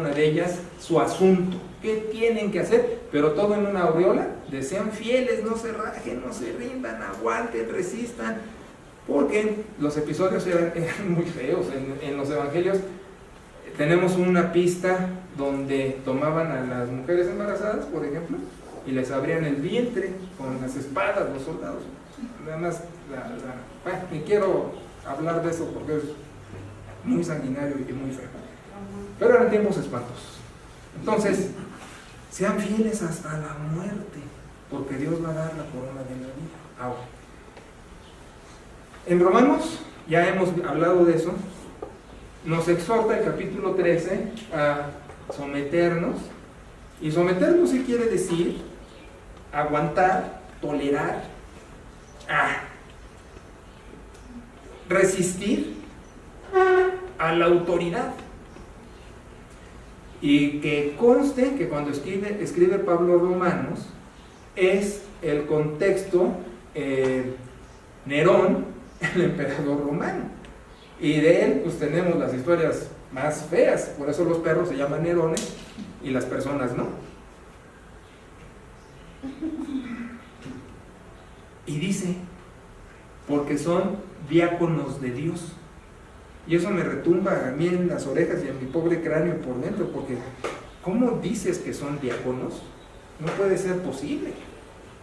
una de ellas su asunto, qué tienen que hacer, pero todo en una aureola de sean fieles, no se rajen, no se rindan, aguanten, resistan, porque los episodios eran muy feos. En los evangelios tenemos una pista donde tomaban a las mujeres embarazadas, por ejemplo, y les abrían el vientre con las espadas los soldados. Nada más, bueno, ni quiero hablar de eso porque es muy sanguinario y muy feo. Pero eran tiempos espantosos. Entonces, sean fieles hasta la muerte, porque Dios va a dar la corona de la vida. Ahora, en Romanos, ya hemos hablado de eso, nos exhorta el capítulo 13 a someternos, y someternos sí quiere decir aguantar, tolerar, resistir a la autoridad. Y que conste que cuando escribe Pablo Romanos, es el contexto Nerón, el emperador romano, y de él pues tenemos las historias más feas. Por eso los perros se llaman Nerones y las personas no. Y dice, porque son diáconos de Dios. Y eso me retumba a mí en las orejas y en mi pobre cráneo por dentro, porque ¿cómo dices que son diáconos? No puede ser posible,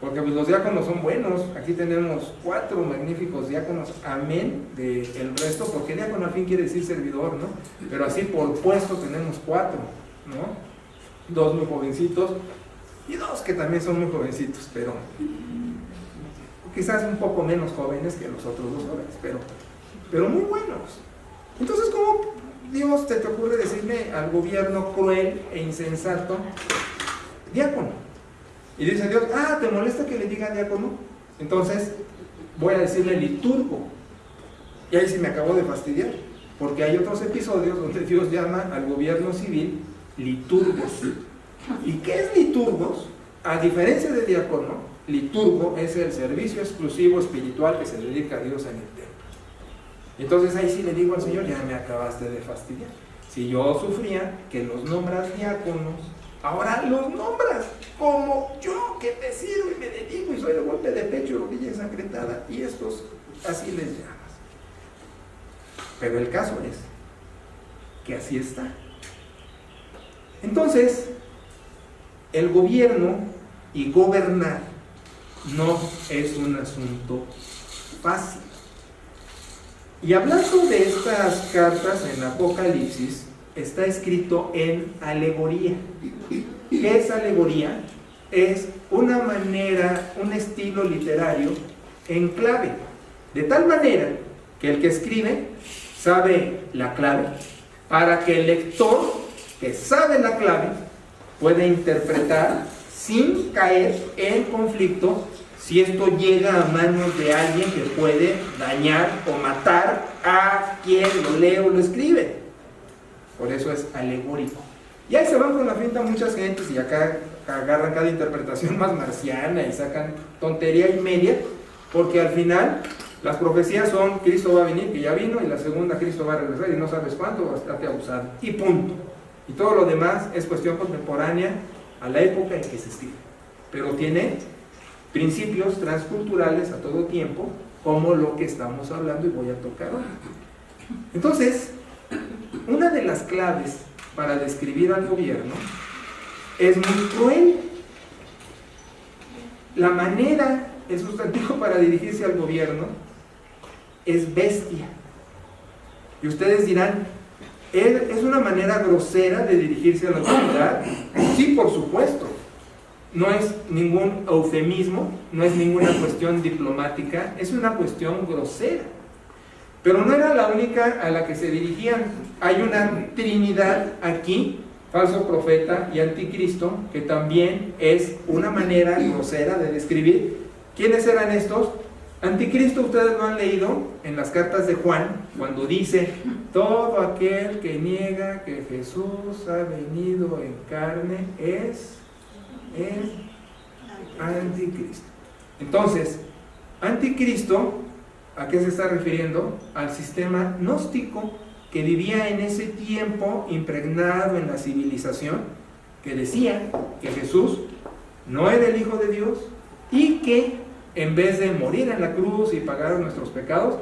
porque pues los diáconos son buenos. Aquí tenemos 4 magníficos diáconos, amén del resto, porque diácono al fin quiere decir servidor, ¿no? Pero así por puesto tenemos 4, ¿no? 2 muy jovencitos y 2 que también son muy jovencitos, pero quizás un poco menos jóvenes que los otros 2 jóvenes, pero muy buenos. Entonces, ¿cómo Dios te ocurre decirme al gobierno cruel e insensato diácono? Y dice Dios, ¿te molesta que le diga diácono? Entonces voy a decirle liturgo. Y ahí sí me acabo de fastidiar, porque hay otros episodios donde Dios llama al gobierno civil liturgos. ¿Y qué es liturgos? A diferencia de diácono, liturgo es el servicio exclusivo espiritual que se dedica a Dios en el templo. Entonces ahí sí le digo al Señor, ya me acabaste de fastidiar. Si yo sufría que los nombras diáconos, ahora los nombras como yo, que te sirvo y me dedico y soy de golpe de pecho, rodilla ensangrentada, y estos así les llamas. Pero el caso es que así está. Entonces, el gobierno y gobernar no es un asunto fácil. Y hablando de estas cartas en Apocalipsis, está escrito en alegoría. ¿Qué es alegoría? Es una manera, un estilo literario en clave, de tal manera que el que escribe sabe la clave, para que el lector que sabe la clave pueda interpretar sin caer en conflicto si esto llega a manos de alguien que puede dañar o matar a quien lo lee o lo escribe. Por eso es alegórico. Y ahí se van con la finta muchas gentes y acá agarran cada interpretación más marciana y sacan tontería y media, porque al final las profecías son Cristo va a venir, que ya vino, y la segunda Cristo va a regresar y no sabes cuándo, estate abusado, y punto. Y todo lo demás es cuestión contemporánea a la época en que se escribe, pero tiene principios transculturales a todo tiempo, como lo que estamos hablando y voy a tocar hoy. Entonces, una de las claves para describir al gobierno es muy cruel. La manera, el sustantivo para dirigirse al gobierno es bestia. Y ustedes dirán, ¿es una manera grosera de dirigirse a la autoridad? Sí, por supuesto. No es ningún eufemismo, no es ninguna cuestión diplomática, es una cuestión grosera. Pero no era la única a la que se dirigían. Hay una trinidad aquí, falso profeta y anticristo, que también es una manera grosera de describir. ¿Quiénes eran estos? Anticristo, ustedes lo han leído en las cartas de Juan, cuando dice, todo aquel que niega que Jesús ha venido en carne es anticristo. Entonces, anticristo, ¿a qué se está refiriendo? Al sistema gnóstico que vivía en ese tiempo impregnado en la civilización, que decía que Jesús no era el Hijo de Dios y que en vez de morir en la cruz y pagar nuestros pecados,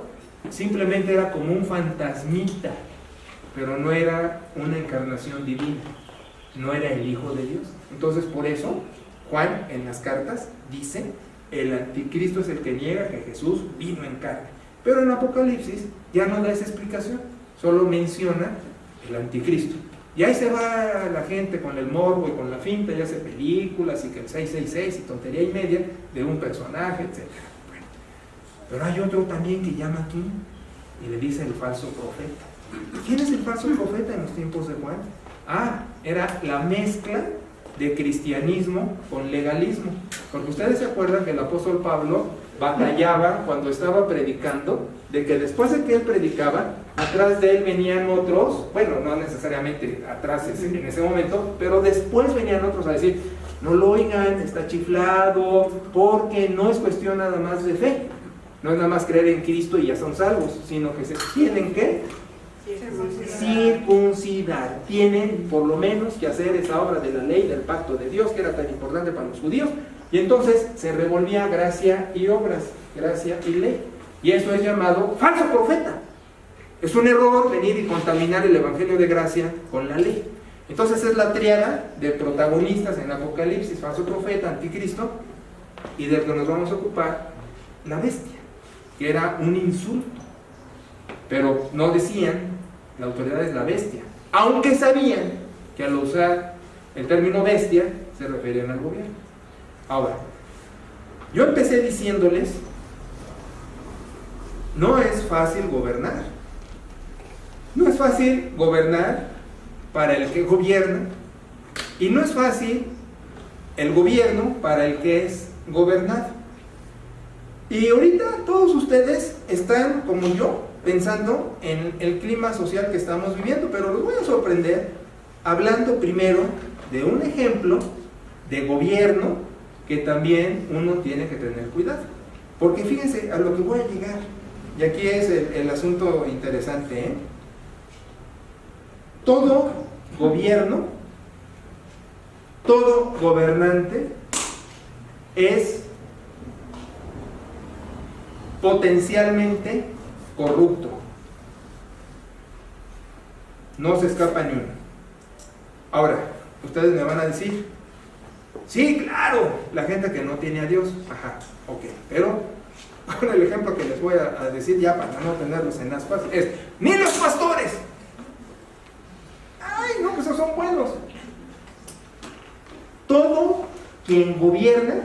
simplemente era como un fantasmita, pero no era una encarnación divina, no era el Hijo de Dios. Entonces, por eso Juan en las cartas dice: el anticristo es el que niega que Jesús vino en carne. Pero en Apocalipsis ya no da esa explicación, solo menciona el anticristo. Y ahí se va la gente con el morbo y con la finta, y hace películas y que el 666 y tontería y media de un personaje, etc. Bueno, pero hay otro también que llama aquí y le dice el falso profeta. ¿Quién es el falso profeta en los tiempos de Juan? Era la mezcla de cristianismo con legalismo. Porque ustedes se acuerdan que el apóstol Pablo batallaba cuando estaba predicando, de que después de que él predicaba, atrás de él venían otros, bueno, no necesariamente atrás en ese momento, pero después venían otros a decir: no lo oigan, está chiflado, porque no es cuestión nada más de fe, no es nada más creer en Cristo y ya son salvos, sino que se tienen que circuncidar, tienen por lo menos que hacer esa obra de la ley del pacto de Dios, que era tan importante para los judíos. Y entonces se revolvía gracia y obras, gracia y ley, y eso es llamado falso profeta. Es un error venir y contaminar el evangelio de gracia con la ley. Entonces es la tríada de protagonistas en Apocalipsis: falso profeta, anticristo, y del que nos vamos a ocupar, la bestia, que era un insulto. Pero no decían, la autoridad es la bestia, aunque sabían que al usar el término bestia se referían al gobierno. Ahora, yo empecé diciéndoles: no es fácil gobernar. No es fácil gobernar para el que gobierna, y no es fácil el gobierno para el que es gobernado. Y ahorita todos ustedes están, como yo, pensando en el clima social que estamos viviendo, pero los voy a sorprender hablando primero de un ejemplo de gobierno que también uno tiene que tener cuidado. Porque fíjense a lo que voy a llegar, y aquí es el asunto interesante, ¿eh? Todo gobierno, todo gobernante es potencialmente corrupto. No se escapa ni uno. Ahora, ustedes me van a decir: sí, claro, la gente que no tiene a Dios. Ajá, ok, pero con el ejemplo que les voy a decir, ya para no tenerlos en ascuas, es: ¡ni los pastores! ¡Ay, no, pues esos son buenos! Todo quien gobierna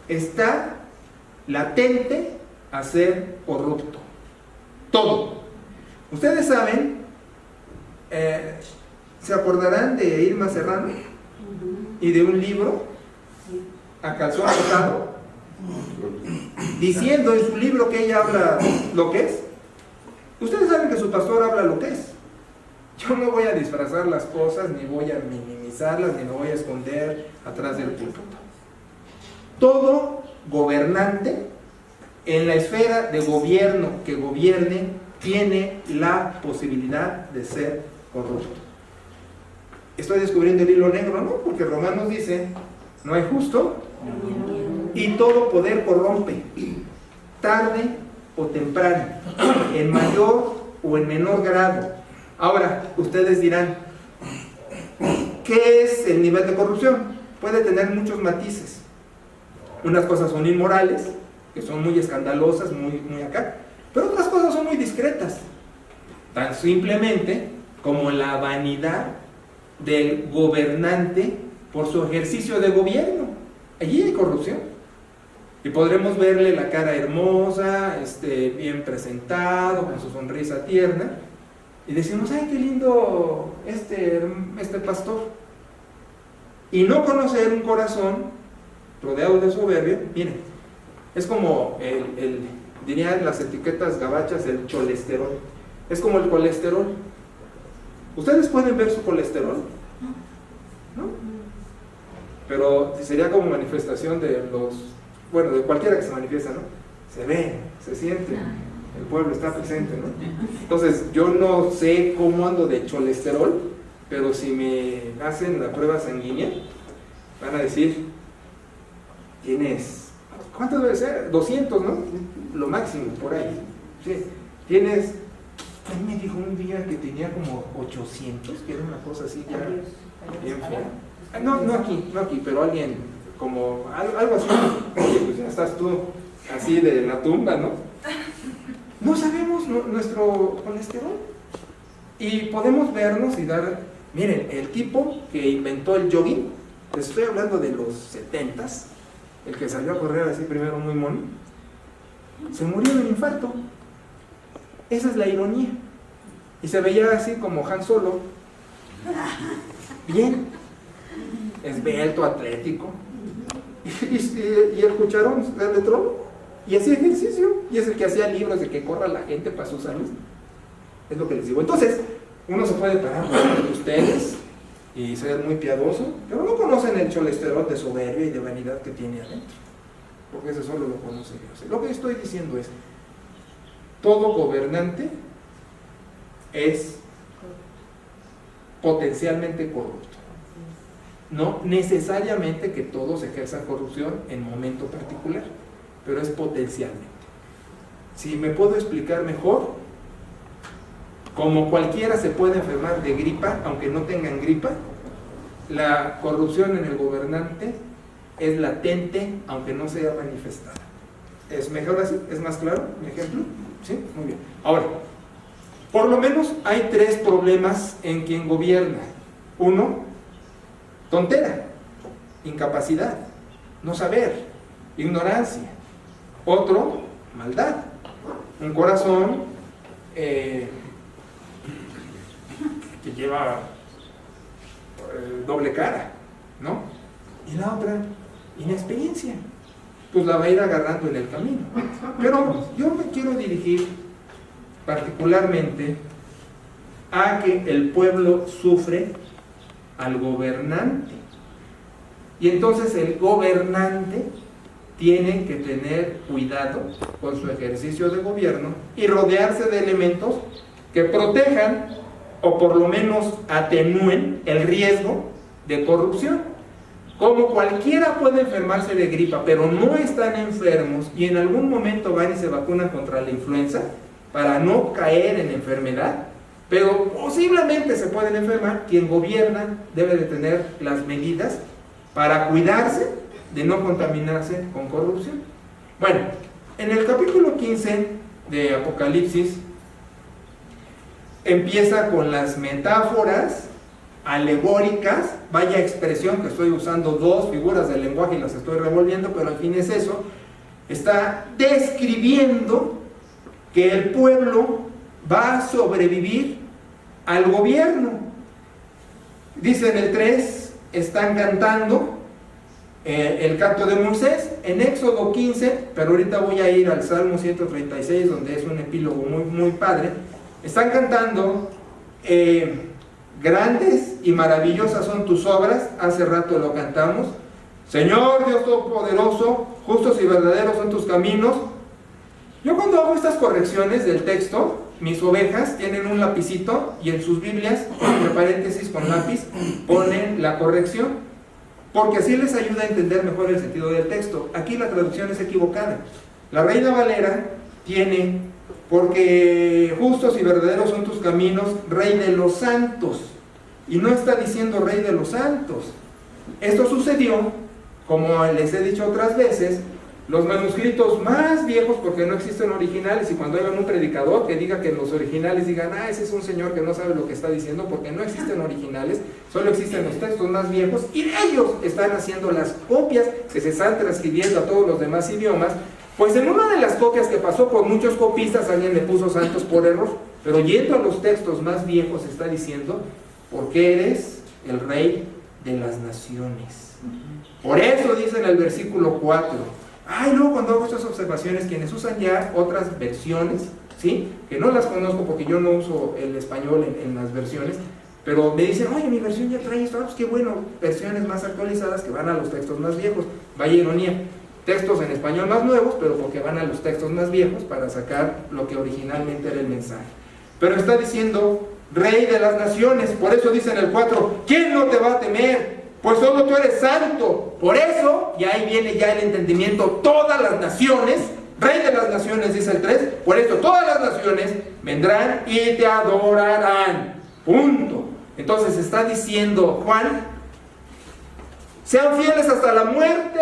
está latente a ser corrupto. Todo. Ustedes saben, ¿se acordarán de Irma Serrano? Y de un libro, A Calzón Botado, diciendo en su libro que ella habla lo que es. Ustedes saben que su pastor habla lo que es. Yo no voy a disfrazar las cosas, ni voy a minimizarlas, ni me voy a esconder atrás del púlpito. Todo gobernante en la esfera de gobierno que gobierne tiene la posibilidad de ser corrupto. Estoy descubriendo el hilo negro, ¿no? Porque Romanos dice: no hay justo y todo poder corrompe, tarde o temprano, en mayor o en menor grado. Ahora, ustedes dirán: ¿qué es el nivel de corrupción? Puede tener muchos matices. Unas cosas son inmorales, que son muy escandalosas, muy acá, pero otras cosas son muy discretas, tan simplemente como la vanidad del gobernante por su ejercicio de gobierno. Allí hay corrupción, y podremos verle la cara hermosa, bien presentado, con su sonrisa tierna, y decimos: ¡ay, qué lindo este pastor! Y no conocer un corazón rodeado de soberbia. Miren, es como dirían las etiquetas gabachas, el colesterol. Es como el colesterol. ¿Ustedes pueden ver su colesterol? ¿No? Pero sería como manifestación de de cualquiera que se manifiesta, ¿no? Se ve, se siente. el pueblo está presente, ¿no? Entonces, yo no sé cómo ando de colesterol, pero si me hacen la prueba sanguínea, van a decir, tienes, ¿cuánto debe ser? 200, ¿no? Lo máximo, por ahí. Sí. Tienes, ¿quién me dijo un día que tenía como 800? Que era una cosa así, ya bien fea. No aquí, pero alguien, como, algo así. Oye, pues ya estás tú así de la tumba, ¿no? No sabemos nuestro colesterol. Y podemos vernos y dar, miren, el tipo que inventó el jogging, les estoy hablando de los 70s, el que salió a correr así primero muy mono, se murió de un infarto. Esa es la ironía. Y se veía así como Han Solo, bien, esbelto, atlético, y el cucharón de trono, y hacía ejercicio, y es el que hacía libros de que corra la gente para su salud. Es lo que les digo. Entonces, uno se puede parar por ustedes y ser muy piadoso, pero no conocen el colesterol de soberbia y de vanidad que tiene adentro, porque ese solo lo conoce Dios. Lo que estoy diciendo es, todo gobernante es potencialmente corrupto. No necesariamente que todos ejerzan corrupción en momento particular, pero es potencialmente. Si me puedo explicar mejor, como cualquiera se puede enfermar de gripa, aunque no tengan gripa, la corrupción en el gobernante es latente, aunque no sea manifestada. ¿Es mejor así? ¿Es más claro mi ejemplo? ¿Sí? Muy bien. Ahora, por lo menos hay 3 problemas en quien gobierna. 1, tontera, incapacidad, no saber, ignorancia. Otro, maldad, un corazón que lleva doble cara, ¿no? Y la otra, inexperiencia, pues la va a ir agarrando en el camino. Pero yo me quiero dirigir particularmente a que el pueblo sufre al gobernante, y entonces el gobernante tiene que tener cuidado con su ejercicio de gobierno y rodearse de elementos que protejan o por lo menos atenúen el riesgo de corrupción. Como cualquiera puede enfermarse de gripa, pero no están enfermos y en algún momento van y se vacunan contra la influenza para no caer en enfermedad, pero posiblemente se pueden enfermar, quien gobierna debe de tener las medidas para cuidarse de no contaminarse con corrupción. Bueno, en el capítulo 15 de Apocalipsis empieza con las metáforas alegóricas, vaya expresión que estoy usando 2 figuras del lenguaje y las estoy revolviendo, pero al fin es eso. Está describiendo que el pueblo va a sobrevivir al gobierno. Dice en el 3, están cantando el canto de Moisés. En Éxodo 15, pero ahorita voy a ir al Salmo 136, donde es un epílogo muy, muy padre. Están cantando, grandes y maravillosas son tus obras, hace rato lo cantamos. Señor Dios Todopoderoso, justos y verdaderos son tus caminos. Yo cuando hago estas correcciones del texto, mis ovejas tienen un lapicito y en sus Biblias, entre paréntesis con lápiz, ponen la corrección, porque así les ayuda a entender mejor el sentido del texto. Aquí la traducción es equivocada. La Reina Valera tiene, porque justos y verdaderos son tus caminos, Rey de los santos, y no está diciendo Rey de los santos. Esto sucedió, como les he dicho otras veces, los manuscritos más viejos, porque no existen originales, y cuando hagan un predicador que diga que los originales digan, ese es un señor que no sabe lo que está diciendo, porque no existen originales, solo existen los textos más viejos, y ellos están haciendo las copias que se están transcribiendo a todos los demás idiomas. Pues en una de las copias que pasó por muchos copistas, alguien le puso santos por error, pero yendo a los textos más viejos está diciendo, porque eres el Rey de las naciones. Por eso dice en el versículo 4, luego cuando hago estas observaciones, quienes usan ya otras versiones, ¿sí?, que no las conozco porque yo no uso el español en las versiones, pero me dicen, oye, mi versión ya trae esto, pues qué bueno, versiones más actualizadas que van a los textos más viejos, vaya ironía. textos en español más nuevos, pero porque van a los textos más viejos para sacar lo que originalmente era el mensaje. Pero está diciendo Rey de las naciones. Por eso dice en el 4, ¿quién no te va a temer? Pues solo tú eres santo. Por eso, y ahí viene ya el entendimiento, todas las naciones, Rey de las naciones, dice el 3, por eso todas las naciones vendrán y te adorarán. Punto. Entonces está diciendo Juan, sean fieles hasta la muerte,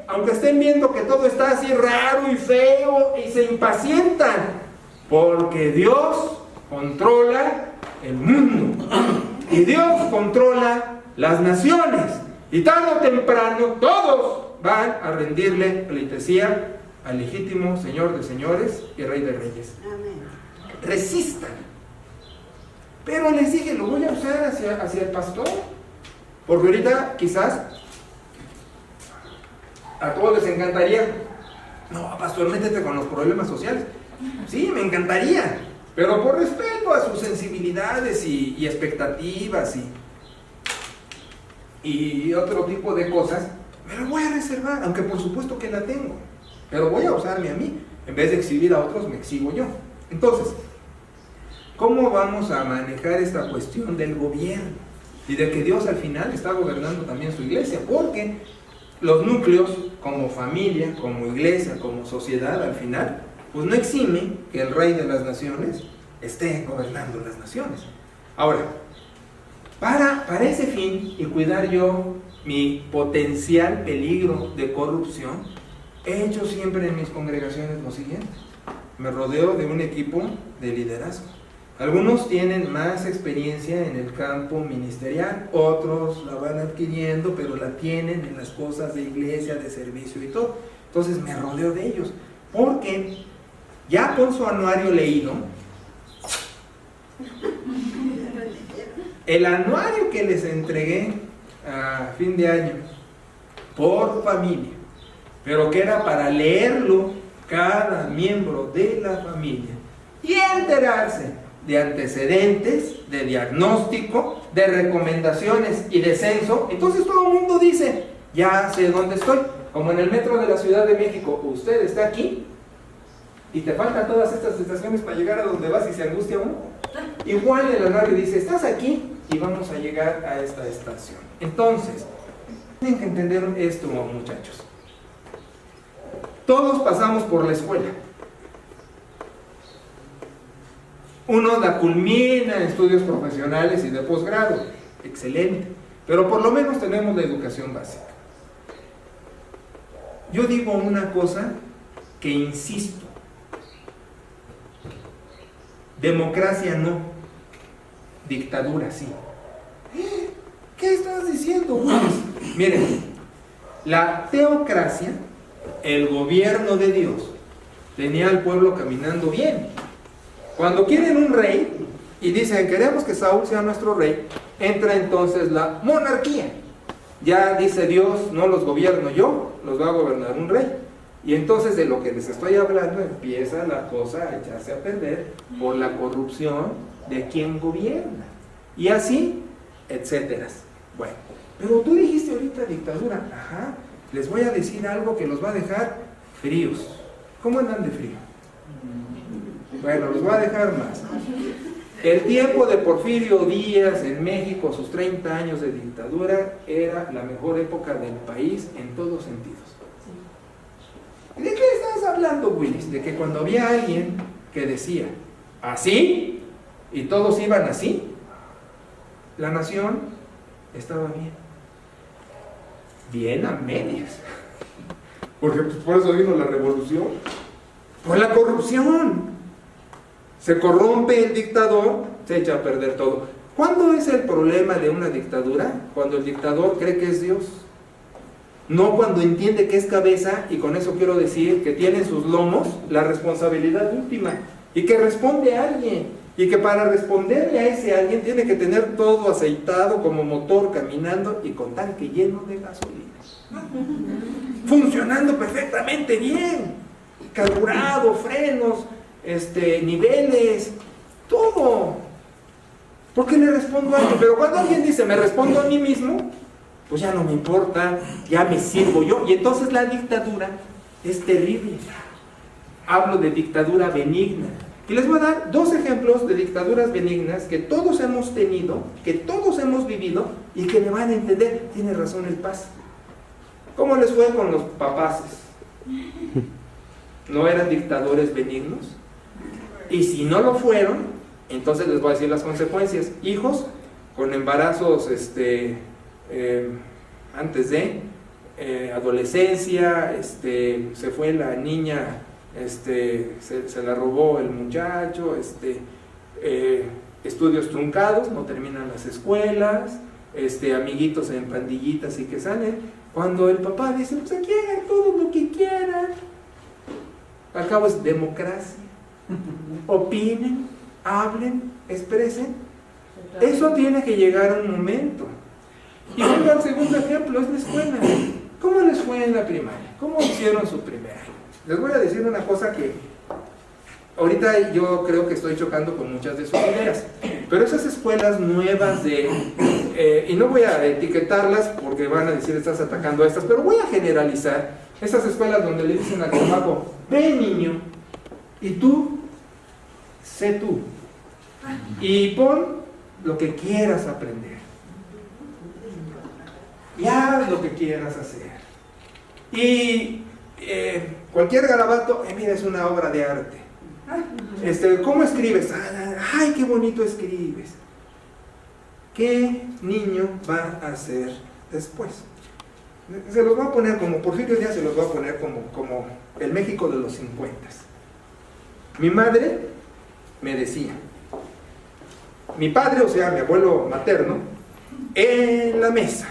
aunque estén viendo que todo está así raro y feo y se impacientan, porque Dios controla el mundo y Dios controla las naciones, y tarde o temprano todos van a rendirle pleitesía al legítimo Señor de señores y Rey de reyes. Amén. Resistan. Pero les dije, lo voy a usar hacia el pastor, porque ahorita quizás a todos les encantaría, no, pastor, métete con los problemas sociales. Sí, me encantaría, pero por respeto a sus sensibilidades y expectativas y otro tipo de cosas, me lo voy a reservar, aunque por supuesto que la tengo, pero voy a usarme a mí, en vez de exhibir a otros, me exhibo yo. Entonces, ¿cómo vamos a manejar esta cuestión del gobierno? Y de que Dios al final está gobernando también su iglesia, porque los núcleos, como familia, como iglesia, como sociedad, al final, pues no exime que el Rey de las naciones esté gobernando las naciones. Ahora, para ese fin, y cuidar yo mi potencial peligro de corrupción, he hecho siempre en mis congregaciones lo siguiente: me rodeo de un equipo de liderazgo. Algunos tienen más experiencia en el campo ministerial, otros la van adquiriendo, pero la tienen en las cosas de iglesia, de servicio y todo. Entonces me rodeo de ellos, porque ya con su anuario leído, el anuario que les entregué a fin de año por familia, pero que era para leerlo cada miembro de la familia y enterarse de antecedentes, de diagnóstico, de recomendaciones y de censo. Entonces todo el mundo dice, ya sé dónde estoy. Como en el metro de la Ciudad de México, usted está aquí y te faltan todas estas estaciones para llegar a donde vas y se angustia uno. Igual el anuario dice, estás aquí y vamos a llegar a esta estación. Entonces, tienen que entender esto, muchachos. Todos pasamos por la escuela. Uno la culmina en estudios profesionales y de posgrado, excelente, pero por lo menos tenemos la educación básica. Yo digo una cosa que insisto: democracia no, dictadura sí. ¿Qué estás diciendo, Luis? Miren, la teocracia, el gobierno de Dios, tenía al pueblo caminando bien. Cuando quieren un rey y dicen queremos que Saúl sea nuestro rey, entra entonces la monarquía. Ya dice Dios, no los gobierno yo, los va a gobernar un rey. Y entonces de lo que les estoy hablando empieza la cosa a echarse a perder por la corrupción de quien gobierna. Y así, etcétera. Bueno, pero tú dijiste ahorita dictadura. Ajá, les voy a decir algo que los va a dejar fríos. ¿Cómo andan de frío? Bueno, los voy a dejar más. El tiempo de Porfirio Díaz en México, sus 30 años de dictadura, era la mejor época del país en todos sentidos. ¿De qué estás hablando, Willis? De que cuando había alguien que decía así y todos iban así, la nación estaba bien. Bien a medias. Porque pues, por eso vino la revolución. Por la corrupción. Se corrompe el dictador, se echa a perder todo. ¿Cuándo es el problema de una dictadura? Cuando el dictador cree que es Dios. No cuando entiende que es cabeza, y con eso quiero decir que tiene en sus lomos la responsabilidad última, y que responde a alguien, y que para responderle a ese alguien tiene que tener todo aceitado como motor caminando y con tanque lleno de gasolina. Funcionando perfectamente bien, carburado, frenos, niveles, todo. ¿Por qué le respondo a alguien? Pero cuando alguien dice, me respondo a mí mismo, pues ya no me importa, ya me sirvo yo. Y entonces la dictadura es terrible. Hablo de dictadura benigna. Y les voy a dar 2 ejemplos de dictaduras benignas que todos hemos tenido, que todos hemos vivido y que me van a entender. Tiene razón el Paz. ¿Cómo les fue con los papaces? ¿No eran dictadores benignos? Y si no lo fueron, entonces les voy a decir las consecuencias. Hijos con embarazos antes de adolescencia, se fue la niña, se la robó el muchacho, estudios truncados, no terminan las escuelas, amiguitos en pandillitas y que salen, cuando el papá dice, pues aquí hagan todo lo que quieran. Al cabo es democracia. Opinen, hablen, expresen. Eso tiene que llegar a un momento. Y vengo al segundo ejemplo, es la escuela. ¿Cómo les fue en la primaria? ¿Cómo hicieron su primer año? Les voy a decir una cosa que ahorita yo creo que estoy chocando con muchas de sus ideas, pero esas escuelas nuevas y no voy a etiquetarlas porque van a decir estás atacando a estas, pero voy a generalizar esas escuelas donde le dicen al chamaco, ven niño, y tú, sé tú, y pon lo que quieras aprender, y haz lo que quieras hacer, y cualquier garabato, mira, es una obra de arte. ¿Cómo escribes? ¡Ay, qué bonito escribes! ¿Qué niño va a hacer después? Se los voy a poner como, Porfirio Díaz se los voy a poner como el México de los 50. Mi madre me decía, mi padre, o sea, mi abuelo materno, en la mesa,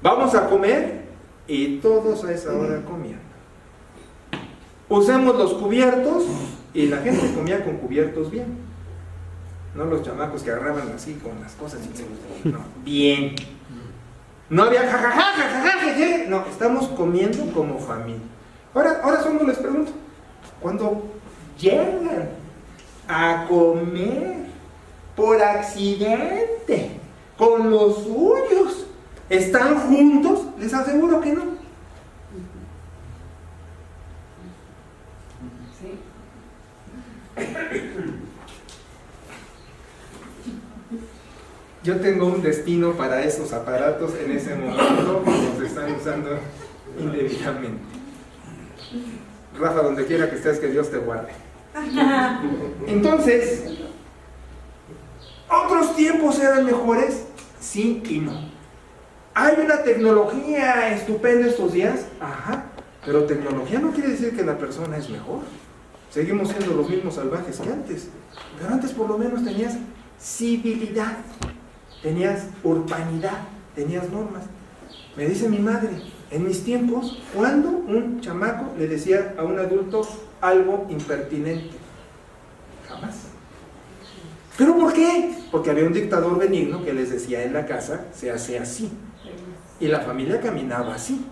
vamos a comer, y todos a esa hora comiendo. Usemos los cubiertos, y la gente comía con cubiertos bien. No los chamacos que agarraban así con las cosas y no, bien. No había jajaja, no, estamos comiendo como familia. Ahora solo les pregunto, cuando llegan a comer por accidente con los suyos, ¿están juntos? Les aseguro que no. Yo tengo un destino para esos aparatos en ese momento que se están usando indebidamente. Rafa, donde quiera que estés, que Dios te guarde. Entonces, ¿otros tiempos eran mejores? Sí y no. ¿Hay una tecnología estupenda estos días? Ajá, pero tecnología no quiere decir que la persona es mejor. Seguimos siendo los mismos salvajes que antes, pero antes por lo menos tenías civilidad, tenías urbanidad, tenías normas. Me dice mi madre, en mis tiempos, ¿cuándo un chamaco le decía a un adulto algo impertinente? Jamás. ¿Pero por qué? Porque había un dictador benigno que les decía en la casa, se hace así. Y la familia caminaba así.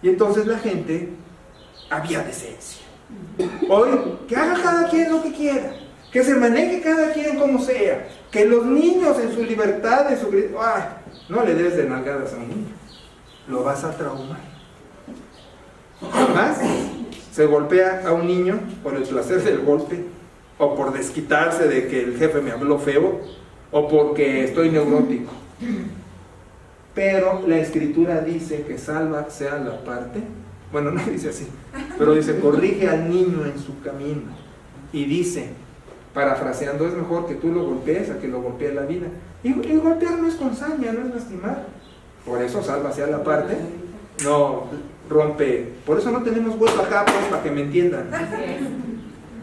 Y entonces la gente, había decencia. Hoy, que haga cada quien lo que quiera, que se maneje cada quien como sea, que los niños en su libertad, en su grito, no le des de nalgadas a un niño, lo vas a traumar. Además, se golpea a un niño por el placer del golpe, o por desquitarse de que el jefe me habló feo, o porque estoy neurótico. Pero la escritura dice que salva sea la parte, bueno, no dice así, pero dice, corrige al niño en su camino. Y dice, parafraseando, es mejor que tú lo golpees a que lo golpee la vida. Y golpear no es con saña, no es lastimar. Por eso salva sea la parte, no rompe. Por eso no tenemos hueso acá, pues, para que me entiendan.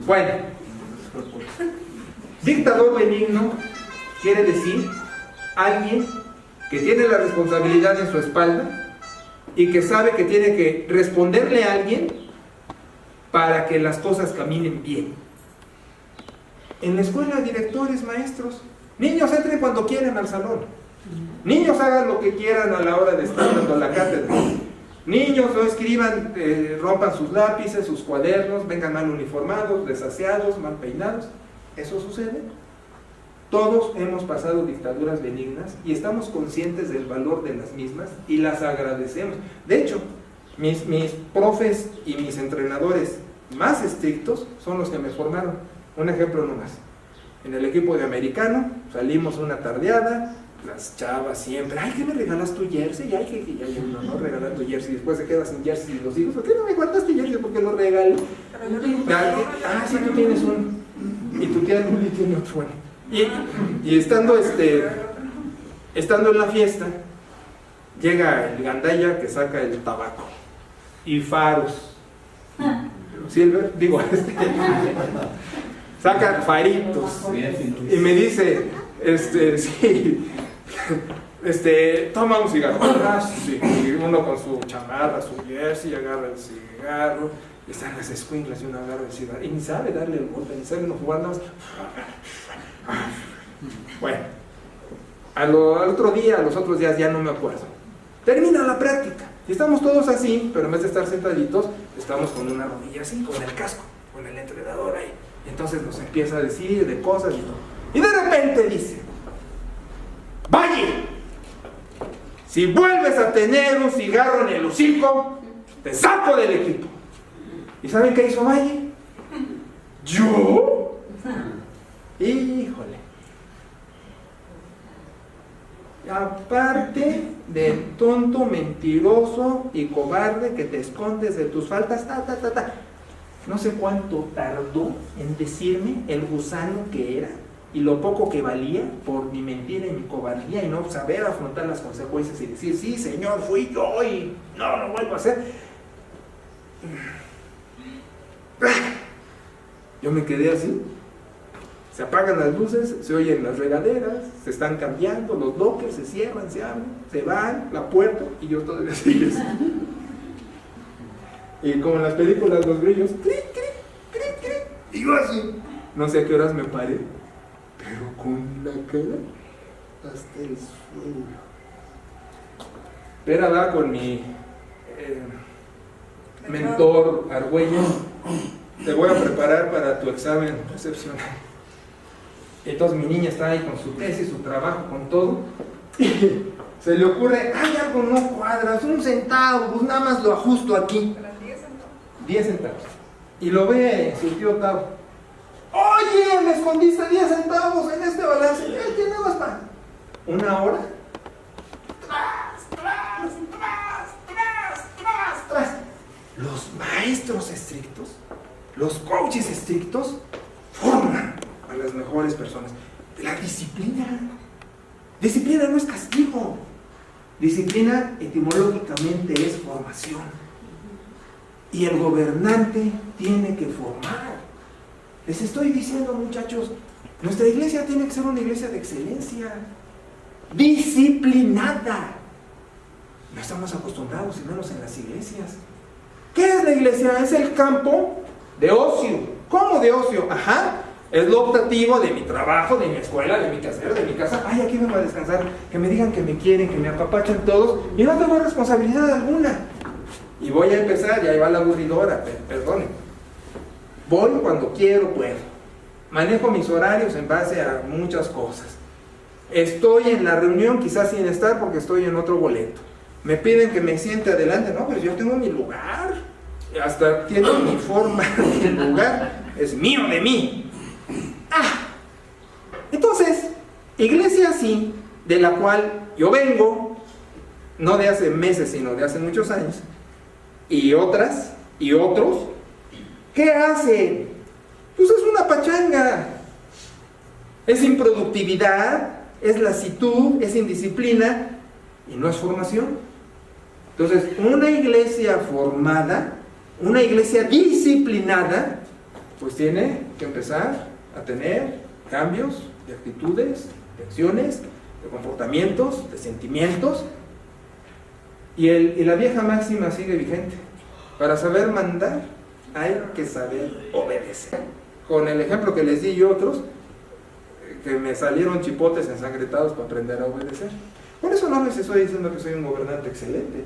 Bueno, dictador benigno quiere decir alguien que tiene la responsabilidad en su espalda y que sabe que tiene que responderle a alguien para que las cosas caminen bien. En la escuela, directores, maestros, niños entren cuando quieran al salón, niños hagan lo que quieran a la hora de estar dando la cátedra, niños no escriban, rompan sus lápices, sus cuadernos, vengan mal uniformados, desaseados, mal peinados. ¿Eso sucede? Todos hemos pasado dictaduras benignas y estamos conscientes del valor de las mismas y las agradecemos. De hecho, mis profes y mis entrenadores más estrictos son los que me formaron. Un ejemplo nomás. En el equipo de americano salimos una tardeada, las chavas siempre, ay, ¿qué me regalas tu jersey? Ay, que ya uno no regalar tu jersey, después se queda sin jersey y los hijos, ¿por qué no me guardaste jersey? ¿Por qué lo regalé? Sí, tú tienes uno. Y tu tía Luli tiene otro. Bueno. Y estando en la fiesta, llega el gandaya que saca el tabaco y faros. Silver, digo, saca faritos y me dice, sí, toma un cigarro. Sí, y uno con su chamarra, su jersey, agarra el cigarro, y están las escuinclas y uno agarra el cigarro, y ni sabe darle el golpe, ni sabe uno jugar nada más. Bueno, al otro día, a los otros días ya no me acuerdo. Termina la práctica, y estamos todos así, pero en vez de estar sentaditos, estamos con una rodilla así, con el casco, con el entrenador ahí. Entonces nos empieza a decir de cosas y todo. Y de repente dice, Valle, si vuelves a tener un cigarro en el hocico, te saco del equipo. ¿Y saben qué hizo Valle? ¿Yo? Híjole. Aparte del tonto, mentiroso y cobarde que te escondes de tus faltas, no sé cuánto tardó en decirme el gusano que era y lo poco que valía por mi mentira y mi cobardía y no saber afrontar las consecuencias y decir, sí, señor, fui yo y no lo vuelvo a hacer. Yo me quedé así. Se apagan las luces, se oyen las regaderas, se están cambiando, los lockers se cierran, se abren, se van, la puerta, y yo todavía sigo así. Y como en las películas, los grillos, cric, cric, cric, cric, y yo así. No sé a qué horas me paré, pero con la cara hasta el suelo. Pero va con mi mentor Argüello, te voy a preparar para tu examen excepcional. Entonces mi niña está ahí con su tesis, su trabajo, con todo. Se le ocurre, ay, algo no cuadra, es un centavo, pues nada más lo ajusto aquí. 10 centavos. Y lo ve su tío Tavo. Oye, me escondiste 10 centavos en este balance. ¿Qué tiene más para? ¿Una hora? Tras. Los maestros estrictos, los coaches estrictos, forman a las mejores personas. La disciplina. Disciplina no es castigo. Disciplina etimológicamente es formación. Y el gobernante tiene que formar. Les estoy diciendo, muchachos, nuestra iglesia tiene que ser una iglesia de excelencia, disciplinada. No estamos acostumbrados, y menos en las iglesias. ¿Qué es la iglesia? Es el campo de ocio. ¿Cómo de ocio? Ajá. Es lo optativo de mi trabajo, de mi escuela, de mi casero, de mi casa. Ay, aquí vengo a descansar, que me digan que me quieren, que me apapachan todos, y no tengo responsabilidad alguna. Y voy a empezar, y ahí va la aburridora, perdonen. Voy cuando quiero, puedo. Manejo mis horarios en base a muchas cosas. Estoy en la reunión, quizás sin estar porque estoy en otro boleto. Me piden que me siente adelante, no, pero yo tengo mi lugar. Hasta tiene mi forma de lugar, es mío de mí. Entonces, iglesia así, de la cual yo vengo, no de hace meses, sino de hace muchos años, y otras, y otros, ¿qué hace? Pues es una pachanga, es improductividad, es lasitud, es indisciplina, y no es formación. Entonces, una iglesia formada, una iglesia disciplinada, pues tiene que empezar a tener cambios de actitudes, de acciones, de comportamientos, de sentimientos. Y la vieja máxima sigue vigente. Para saber mandar, hay que saber obedecer. Con el ejemplo que les di y otros, que me salieron chipotes ensangrentados para aprender a obedecer. Por eso no les estoy diciendo que soy un gobernante excelente.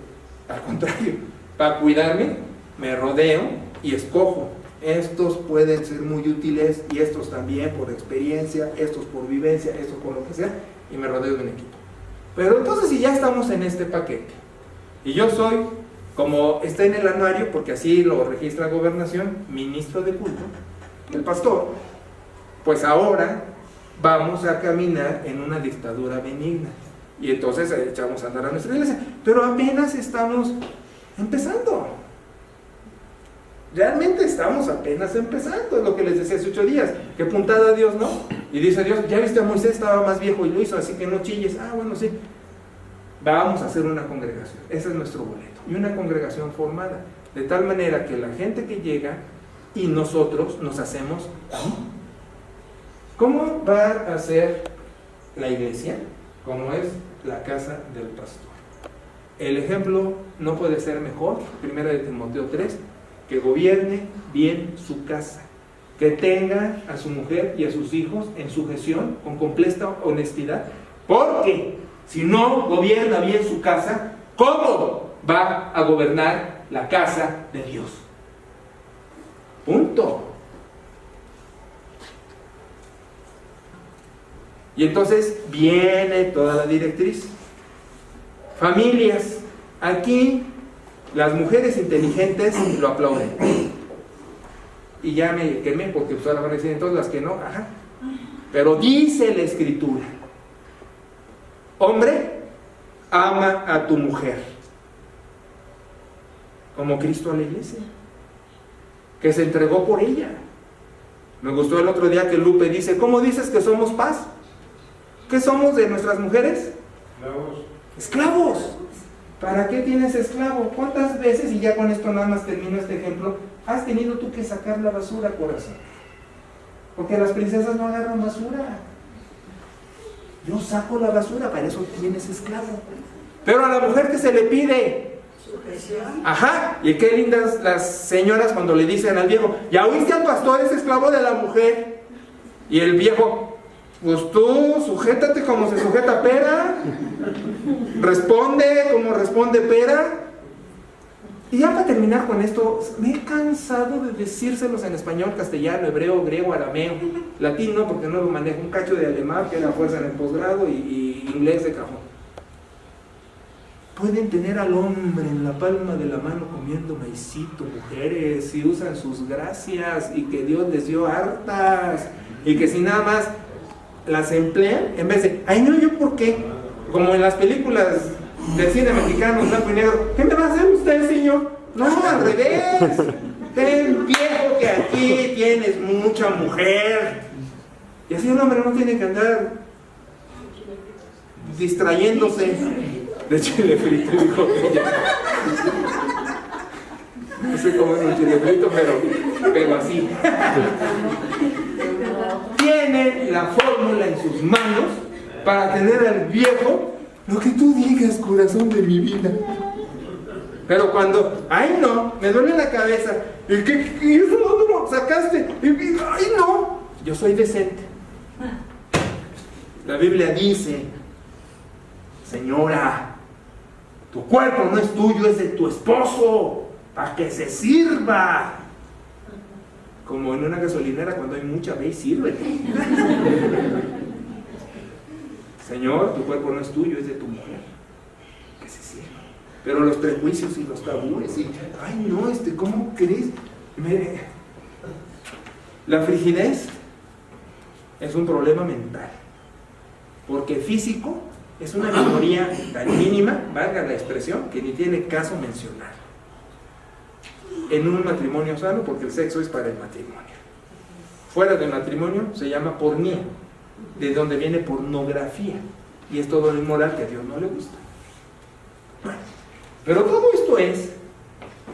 Al contrario, para cuidarme, me rodeo y escojo estos pueden ser muy útiles y estos también por experiencia, estos por vivencia, estos por lo que sea, y me rodeo de un equipo. Pero entonces si ya estamos en este paquete, y yo soy, como está en el anuario, porque así lo registra Gobernación, ministro de culto, el pastor, pues ahora vamos a caminar en una dictadura benigna. Y entonces echamos a andar a nuestra iglesia. Pero apenas estamos empezando. Realmente estamos apenas empezando. Es lo que les decía hace 8 días. Que puntada Dios, ¿no? Y dice Dios, ya viste a Moisés, estaba más viejo y lo hizo, así que no chilles. Ah, bueno, sí. Vamos a hacer una congregación. Ese es nuestro boleto. Y una congregación formada. De tal manera que la gente que llega y nosotros nos hacemos. ¿Cómo va a ser la iglesia? Como es la casa del pastor. El ejemplo no puede ser mejor, 1 de Timoteo 3, que gobierne bien su casa, que tenga a su mujer y a sus hijos en sujeción con completa honestidad, porque si no gobierna bien su casa, ¿cómo va a gobernar la casa de Dios? Punto. Y entonces viene toda la directriz. Familias, aquí las mujeres inteligentes lo aplauden. Y ya me quemé porque pues ahora van a decir entonces las que no, ajá. Pero dice la Escritura: hombre, ama a tu mujer como Cristo a la iglesia, que se entregó por ella. Me gustó el otro día que Lupe dice: ¿cómo dices que somos paz? ¿Qué somos de nuestras mujeres? Esclavos. Esclavos. ¿Para qué tienes esclavo? ¿Cuántas veces, y ya con esto nada más termino este ejemplo, has tenido tú que sacar la basura, corazón? Porque las princesas no agarran basura. Yo saco la basura, para eso tienes esclavo. Pero a la mujer que se le pide. Ajá, y qué lindas las señoras cuando le dicen al viejo: ¿ya oíste al pastor, es esclavo de la mujer? Y el viejo: pues tú sujétate como se sujeta Pera, responde como responde Pera. Y ya para terminar con esto, me he cansado de decírselos en español, castellano, hebreo, griego, arameo, latino, porque no lo manejo, un cacho de alemán que era fuerza en el posgrado, y inglés de cajón. Pueden tener al hombre en la palma de la mano comiendo maicito, mujeres, y usan sus gracias, y que Dios les dio hartas, y que si nada más las emplean, en vez de, ay no, yo por qué, como en las películas del cine mexicano, blanco y negro, ¿qué me va a hacer usted, señor? No, al revés, ten viejo que aquí tienes mucha mujer. Y así un hombre no tiene que andar distrayéndose de chile frito, dijo ella. No sé cómo es un chile frito, pero así. Tiene la fórmula en sus manos para tener al viejo, lo que tú digas, corazón de mi vida. Pero cuando, ay no, me duele la cabeza, ¿y eso dónde lo sacaste? Ay no, yo soy decente. La Biblia dice: señora, tu cuerpo no es tuyo, es de tu esposo, para que se sirva. Como en una gasolinera cuando hay mucha, ve y sirve. Señor, tu cuerpo no es tuyo, es de tu mujer, que se sirva. Pero los prejuicios y los tabúes, y, ay no, ¿cómo crees? La frigidez es un problema mental, porque físico es una minoría tan mínima, valga la expresión, que ni tiene caso mencionar en un matrimonio sano, porque el sexo es para el matrimonio. Fuera del matrimonio se llama pornía, de donde viene pornografía, y es todo lo inmoral que a Dios no le gusta. Bueno, pero todo esto es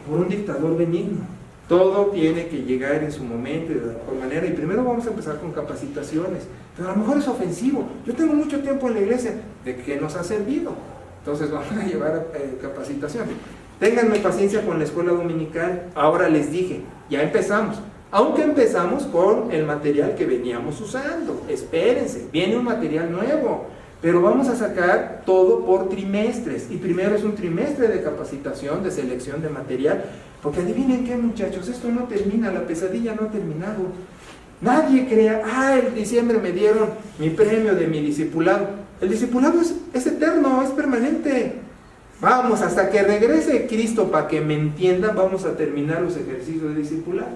por un dictador benigno. Todo tiene que llegar en su momento y de la mejor manera, y primero vamos a empezar con capacitaciones, pero a lo mejor es ofensivo. Yo tengo mucho tiempo en la iglesia, ¿de qué nos ha servido? Entonces vamos a llevar capacitaciones. Ténganme paciencia con la escuela dominical. Ahora les dije, ya empezamos, aunque empezamos con el material que veníamos usando. Espérense, viene un material nuevo. pero vamos a sacar todo por trimestres, y primero es un trimestre de capacitación, de selección de material, porque adivinen qué, muchachos, esto no termina, la pesadilla no ha terminado. Nadie crea, en diciembre me dieron mi premio de mi discipulado. El discipulado es eterno, es permanente. Vamos, hasta que regrese Cristo, para que me entiendan, vamos a terminar los ejercicios de discipulado.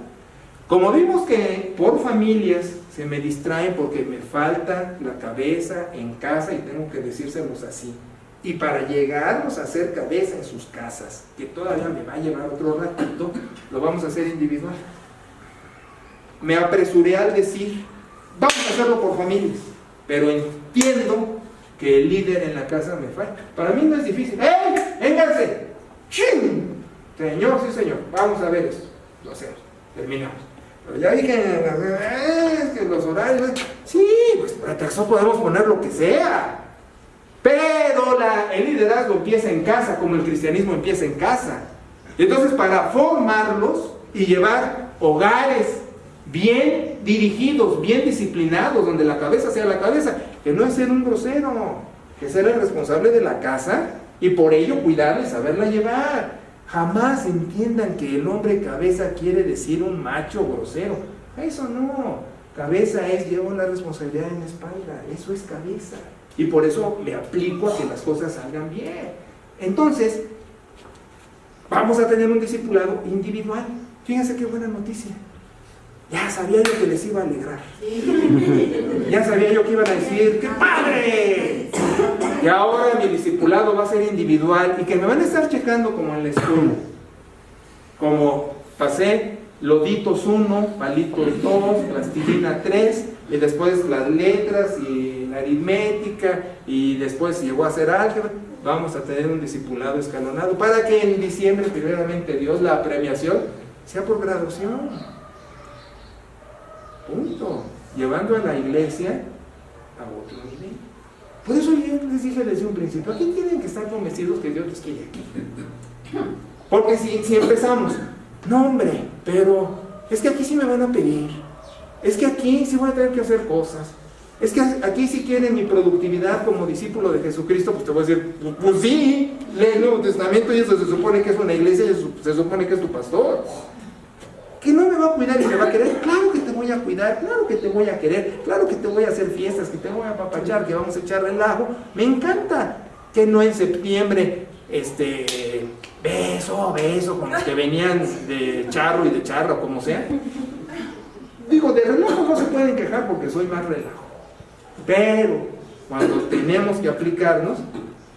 Como vimos que por familias se me distraen porque me falta la cabeza en casa, y tengo que decírselos así, y para llegarnos a hacer cabeza en sus casas, que todavía me va a llevar otro ratito, lo vamos a hacer individual. Me apresuré al decir, vamos a hacerlo por familias, pero entiendo que el líder en la casa me falla. Para mí no es difícil. ¡Ey! ¡Vénganse! ¡Chin! Señor, sí señor, vamos a ver esto. Lo hacemos, terminamos. Pero ya dije, que los horarios, sí, pues para texto podemos poner lo que sea. Pero el liderazgo empieza en casa, como el cristianismo empieza en casa. Entonces, para formarlos y llevar hogares bien dirigidos, bien disciplinados, donde la cabeza sea la cabeza, que no es ser un grosero, que ser el responsable de la casa y por ello cuidarla y saberla llevar. Jamás entiendan que el hombre cabeza quiere decir un macho grosero. Eso no. Cabeza es, llevo la responsabilidad en la espalda. Eso es cabeza. Y por eso me aplico a que las cosas salgan bien. Entonces, vamos a tener un discipulado individual. Fíjense qué buena noticia. Ya sabía yo que les iba a alegrar. Ya sabía yo que iban a decir, ¡qué padre! Y ahora mi discipulado va a ser individual y que me van a estar checando como en la escuela. Como pasé loditos 1, palitos 2, plastilina 3, y después las letras y la aritmética, y después llegó a hacer álgebra. Vamos a tener un discipulado escalonado para que en diciembre, primeramente Dios, la premiación sea por graduación. Punto. Llevando a la iglesia a otro nivel. Por eso yo les dije desde un principio, aquí tienen que estar convencidos que Dios los quiere aquí. Porque si empezamos, no hombre, pero es que aquí sí me van a pedir, es que aquí sí voy a tener que hacer cosas, es que aquí si quieren mi productividad como discípulo de Jesucristo, pues te voy a decir, pues sí, lee el Nuevo Testamento y eso se supone que es una iglesia y se supone que es tu pastor. ¿Que no me va a cuidar y me va a querer? Claro que te voy a cuidar, claro que te voy a querer, claro que te voy a hacer fiestas, que te voy a apapachar, que vamos a echar relajo. Me encanta que no en septiembre, beso, con los que venían de charro y de charro, como sea. Digo, de relajo no se pueden quejar porque soy más relajo. Pero cuando tenemos que aplicarnos,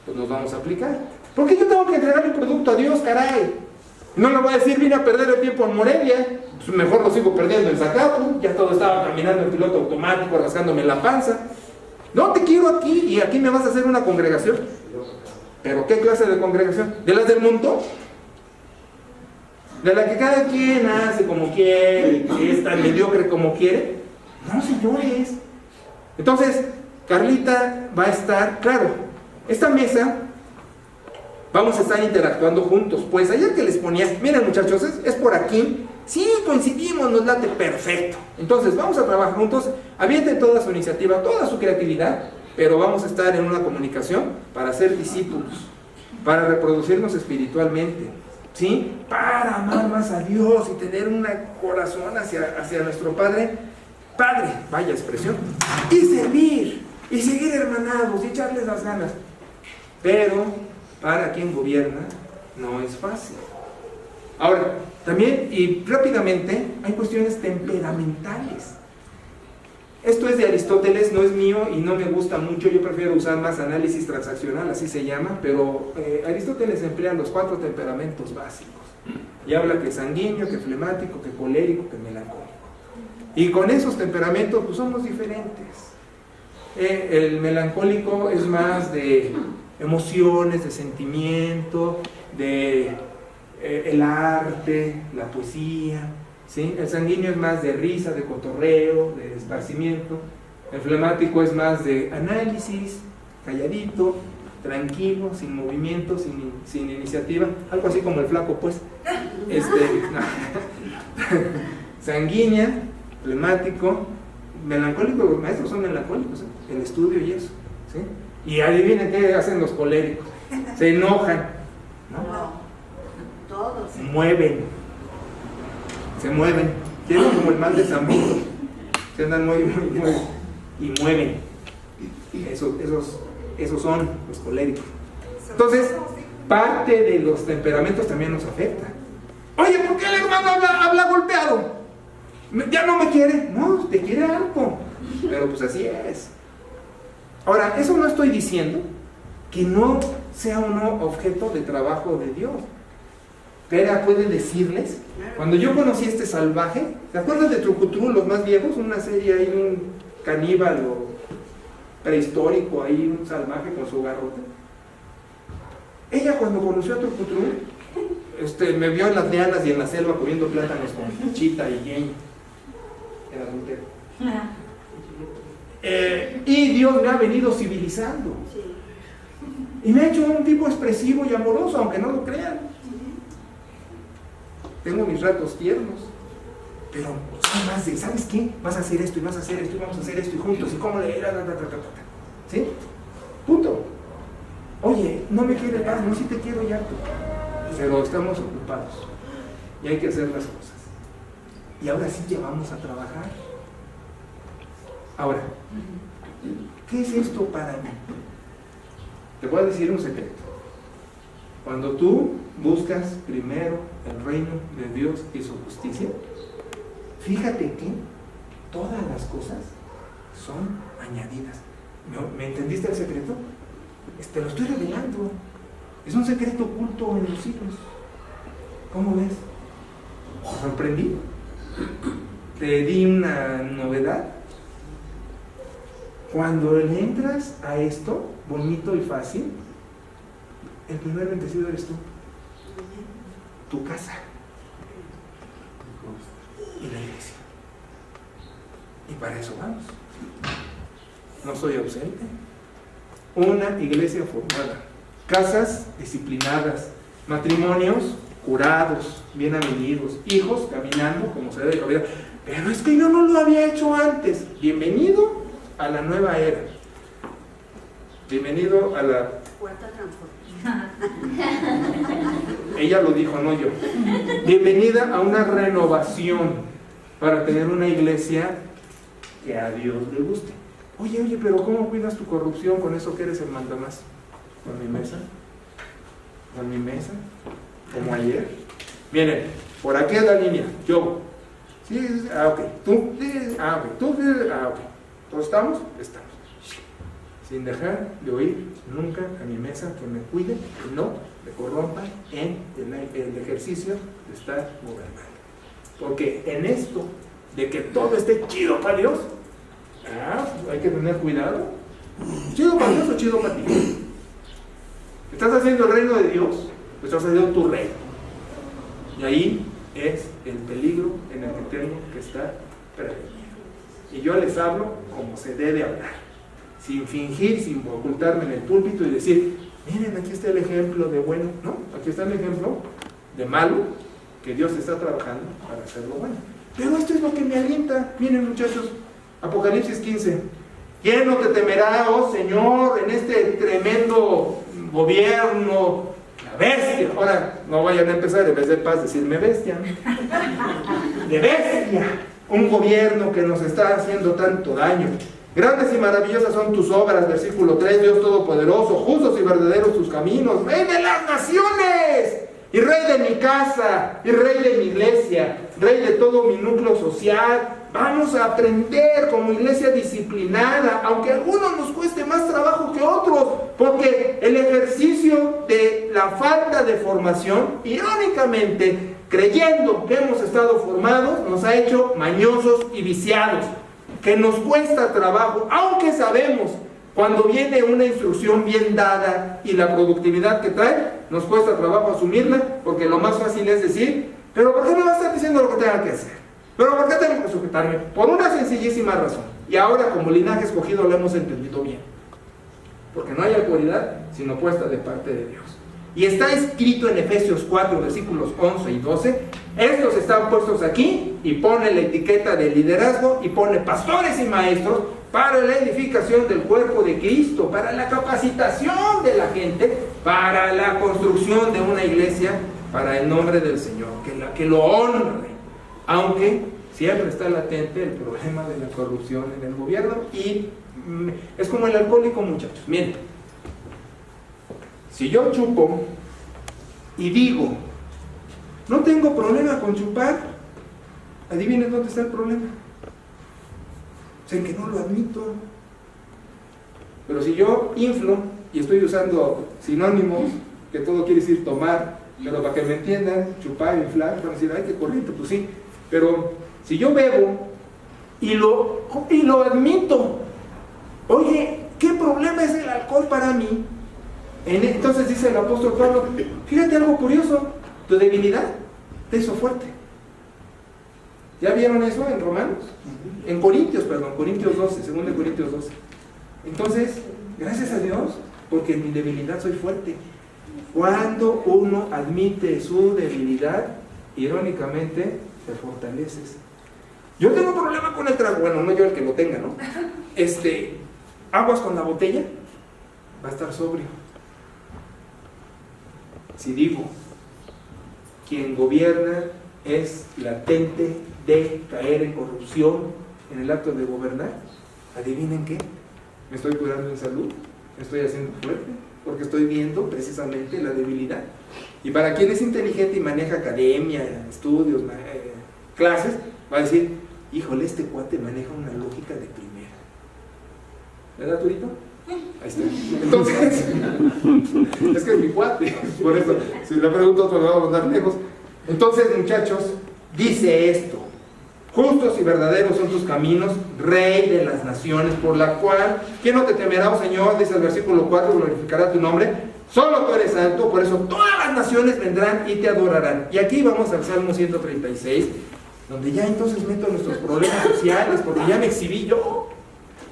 pues nos vamos a aplicar. Porque yo tengo que entregar mi producto a Dios, caray. No le voy a decir, vine a perder el tiempo en Morelia, pues mejor lo sigo perdiendo en Zacapu, ya todo estaba caminando en piloto automático, rascándome la panza. No, te quiero aquí, y aquí me vas a hacer una congregación. ¿Pero qué clase de congregación? ¿De las del mundo? ¿De la que cada quien hace como quiere, que es tan mediocre como quiere? No, señores. Entonces, Carlita va a estar, claro, esta mesa... Vamos a estar interactuando juntos. Pues ayer que les ponía, miren muchachos, es por aquí. Sí, coincidimos, nos late perfecto. Entonces vamos a trabajar juntos. Avienten toda su iniciativa, toda su creatividad, pero vamos a estar en una comunicación para ser discípulos, para reproducirnos espiritualmente, ¿sí? Para amar más a Dios y tener un corazón hacia nuestro Padre, vaya expresión, y servir, y seguir hermanados, y echarles las ganas. Pero para quien gobierna no es fácil. Ahora, también y rápidamente hay cuestiones temperamentales. Esto es de Aristóteles, no es mío y no me gusta mucho. Yo prefiero usar más análisis transaccional, así se llama, pero Aristóteles emplea los 4 temperamentos básicos y habla que sanguíneo, que flemático, que colérico, que melancólico. Y con esos temperamentos pues somos diferentes. El melancólico es más de emociones, de sentimiento, de el arte, la poesía, ¿sí? El sanguíneo es más de risa, de cotorreo, de esparcimiento. El flemático es más de análisis, calladito, tranquilo, sin movimiento, sin iniciativa, algo así como el flaco, pues. Sanguínea, flemático, melancólico. Los maestros son melancólicos, el estudio y eso, ¿sí? Y adivinen qué hacen los coléricos. Se enojan, No, todos. se mueven. Tienen como el mal de San Vito. Se andan muy, y mueven. Esos son los coléricos. Entonces, parte de los temperamentos también nos afecta. Oye, ¿por qué el hermano habla golpeado? ¿Ya no me quiere? No, te quiere harto. Pero pues así es. Ahora, eso no estoy diciendo que no sea uno objeto de trabajo de Dios. Pera puede decirles, cuando yo conocí a este salvaje, ¿te acuerdas de Trucutru, los más viejos? Una serie ahí, un caníbal o prehistórico ahí, un salvaje con su garrote. Ella cuando conoció a Trucutru, me vio en las lianas y en la selva comiendo plátanos con Chita y Jane. Era adultero. Y Dios me ha venido civilizando. Y me ha hecho un tipo expresivo y amoroso, aunque no lo crean. Tengo mis ratos tiernos, pero soy más de, ¿sabes qué? Vas a hacer esto y vas a hacer esto y vamos a hacer esto y juntos y cómo le... ¿Sí? Punto. Oye, no me quiere más, no, sí te quiero ya, pero estamos ocupados y hay que hacer las cosas. Y ahora sí ya vamos a trabajar. Ahora, ¿qué es esto para mí? Te voy a decir un secreto. Cuando tú buscas primero el reino de Dios y su justicia, fíjate que todas las cosas son añadidas. ¿Me entendiste el secreto? Te lo estoy revelando. Es un secreto oculto en los siglos. ¿Cómo ves? ¿Te sorprendí? ¿Te di una novedad? Cuando le entras a esto, bonito y fácil, el primer bendecido eres tú. Tu casa y la iglesia. Y para eso vamos. No soy ausente. Una iglesia formada, casas disciplinadas, matrimonios curados, bien avenidos, hijos caminando como se debe caminar. Pero es que yo no lo había hecho antes. Bienvenido a la nueva era. Bienvenido a la Cuarta transformación. Ella lo dijo, no yo. Bienvenida a una renovación para tener una iglesia que a Dios le guste. Oye, pero ¿cómo cuidas tu corrupción con eso que eres el mandamás? ¿Con mi mesa? ¿Con mi mesa? ¿Como ayer? Miren, por aquí es la línea. Yo. Sí, ok. Tú. Ok. Tú. Ok. ¿Todos estamos? Estamos. Sin dejar de oír nunca a mi mesa que me cuide y no me corrompa en el ejercicio de estar gobernando. Porque en esto de que todo esté chido para Dios, hay que tener cuidado. ¿Chido para Dios o chido para ti? ¿Estás haciendo el reino de Dios? Pues estás haciendo tu reino. Y ahí es el peligro en el que tengo que estar prevenido. Y yo les hablo como se debe hablar. Sin fingir, sin ocultarme en el púlpito y decir, miren, aquí está el ejemplo de bueno, ¿no? Aquí está el ejemplo de malo, que Dios está trabajando para hacerlo bueno. Pero esto es lo que me alienta. Miren, muchachos, Apocalipsis 15. ¿Quién no te temerá, oh Señor, en este tremendo gobierno? La bestia. Ahora, no vayan a empezar, en vez de paz, decirme bestia. De bestia. Un gobierno que nos está haciendo tanto daño. Grandes y maravillosas son tus obras, versículo 3, Dios Todopoderoso, justos y verdaderos tus caminos, Rey de las naciones, y Rey de mi casa, y Rey de mi iglesia, Rey de todo mi núcleo social. Vamos a aprender como iglesia disciplinada, aunque a algunos nos cueste más trabajo que otros, porque el ejercicio de la falta de formación, irónicamente, creyendo que hemos estado formados, nos ha hecho mañosos y viciados, que nos cuesta trabajo, aunque sabemos cuando viene una instrucción bien dada y la productividad que trae, nos cuesta trabajo asumirla, porque lo más fácil es decir, pero ¿por qué me va a estar diciendo lo que tenga que hacer? ¿Pero por qué tengo que sujetarme? Por una sencillísima razón, y ahora como linaje escogido lo hemos entendido bien, porque no hay autoridad sino puesta de parte de Dios. y está escrito en Efesios 4, versículos 11 y 12, estos están puestos aquí, y pone la etiqueta de liderazgo, y pone pastores y maestros, para la edificación del cuerpo de Cristo, para la capacitación de la gente, para la construcción de una iglesia, para el nombre del Señor, que lo honre, aunque siempre está latente el problema de la corrupción en el gobierno, y es como el alcohólico, muchachos. Miren, si yo chupo y digo, no tengo problema con chupar, adivinen dónde está el problema. O sea, en que no lo admito. Pero si yo inflo, y estoy usando sinónimos, que todo quiere decir tomar, pero para que me entiendan, chupar, inflar, van a decir, ay, qué corriente, pues sí. Pero si yo bebo y lo admito, oye, ¿qué problema es el alcohol para mí? Entonces dice el apóstol Pablo, fíjate algo curioso, tu debilidad te hizo fuerte. ¿Ya vieron eso en Romanos? En Corintios 12, 2 Corintios 12. Entonces, gracias a Dios, porque en mi debilidad soy fuerte. Cuando uno admite su debilidad, irónicamente, te fortaleces. Yo tengo un problema con el trago, bueno, no yo el que lo tenga, ¿no? Aguas con la botella, va a estar sobrio. Si digo, quien gobierna es latente de caer en corrupción en el acto de gobernar, adivinen qué, me estoy curando en salud, me estoy haciendo fuerte, porque estoy viendo precisamente la debilidad. Y para quien es inteligente y maneja academia, estudios, clases, va a decir, híjole, este cuate maneja una lógica de primera. ¿Verdad, Turito? Ahí está. Entonces, es que es mi cuate, por eso, si le pregunto a otro, le vamos a mandar lejos. Entonces, muchachos, dice esto: justos y verdaderos son tus caminos, Rey de las naciones, por la cual, ¿quién no te temerá, oh Señor? Dice el versículo 4, glorificará tu nombre. Solo tú eres santo, por eso todas las naciones vendrán y te adorarán. Y aquí vamos al Salmo 136, donde ya entonces meto nuestros problemas sociales, porque ya me exhibí yo,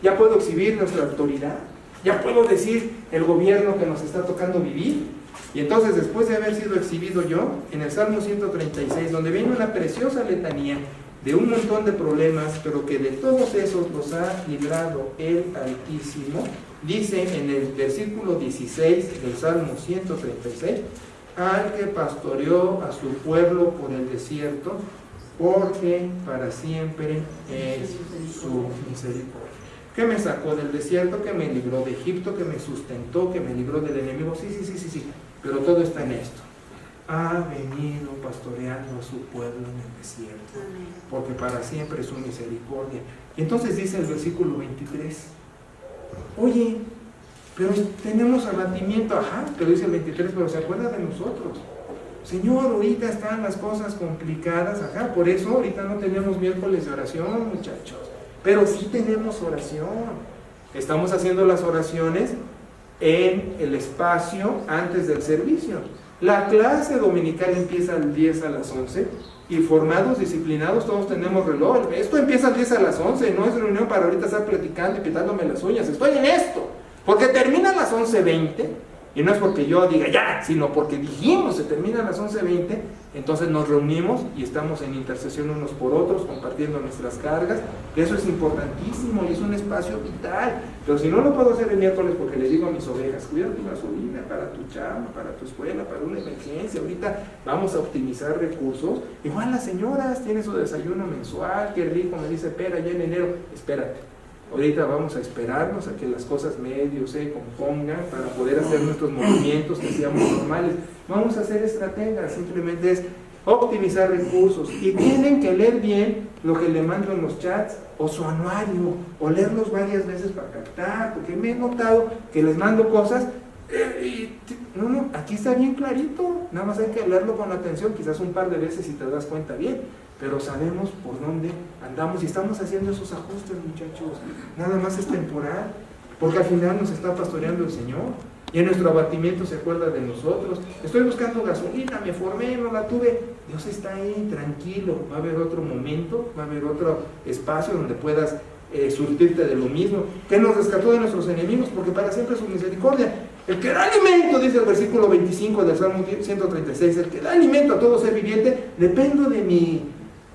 ya puedo exhibir nuestra autoridad, ya puedo decir el gobierno que nos está tocando vivir. Y entonces, después de haber sido exhibido yo, en el Salmo 136, donde viene una preciosa letanía de un montón de problemas, pero que de todos esos los ha librado el Altísimo, dice en el versículo 16 del Salmo 136, al que pastoreó a su pueblo por el desierto, porque para siempre es su misericordia. Que me sacó del desierto, que me libró de Egipto, que me sustentó, que me libró del enemigo. Sí, pero todo está en esto. Ha venido pastoreando a su pueblo en el desierto, porque para siempre es su misericordia. Y entonces dice el versículo 23, oye, pero tenemos abatimiento, pero dice el 23, pero se acuerda de nosotros. Señor, ahorita están las cosas complicadas, por eso ahorita no tenemos miércoles de oración, muchachos, pero sí tenemos oración. Estamos haciendo las oraciones en el espacio antes del servicio. La clase dominical empieza al 10 a las 11 y formados, disciplinados, todos tenemos reloj. Esto empieza al 10 a las 11, no es reunión para ahorita estar platicando y pitándome las uñas. Estoy en esto, porque termina a las 11:20 y no es porque yo diga ya, sino porque dijimos se termina a las 11:20, entonces nos reunimos y estamos en intercesión unos por otros, compartiendo nuestras cargas. Eso es importantísimo y es un espacio vital. Pero si no lo puedo hacer el miércoles porque les digo a mis ovejas, cuida tu gasolina para tu chamba, para tu escuela, para una emergencia, ahorita vamos a optimizar recursos. Igual las señoras tienen su desayuno mensual, qué rico, me dice Pera, ya en enero, espérate. Ahorita vamos a esperarnos a que las cosas medio se compongan para poder hacer nuestros movimientos que seamos normales. Vamos a hacer estrategias, simplemente es optimizar recursos. Y tienen que leer bien lo que le mando en los chats, o su anuario, o leerlos varias veces para captar, porque me he notado que les mando cosas no, aquí está bien clarito, nada más hay que leerlo con atención, quizás un par de veces y te das cuenta bien, pero sabemos por dónde andamos y estamos haciendo esos ajustes, muchachos. Nada más es temporal, porque al final nos está pastoreando el Señor y en nuestro abatimiento se acuerda de nosotros. Estoy buscando gasolina, me formé, no la tuve. Dios está ahí, tranquilo, va a haber otro momento, va a haber otro espacio donde puedas surtirte de lo mismo, que nos rescató de nuestros enemigos, porque para siempre es su misericordia. El que da alimento, dice el versículo 25 del Salmo 136, el que da alimento a todo ser viviente, dependo de mi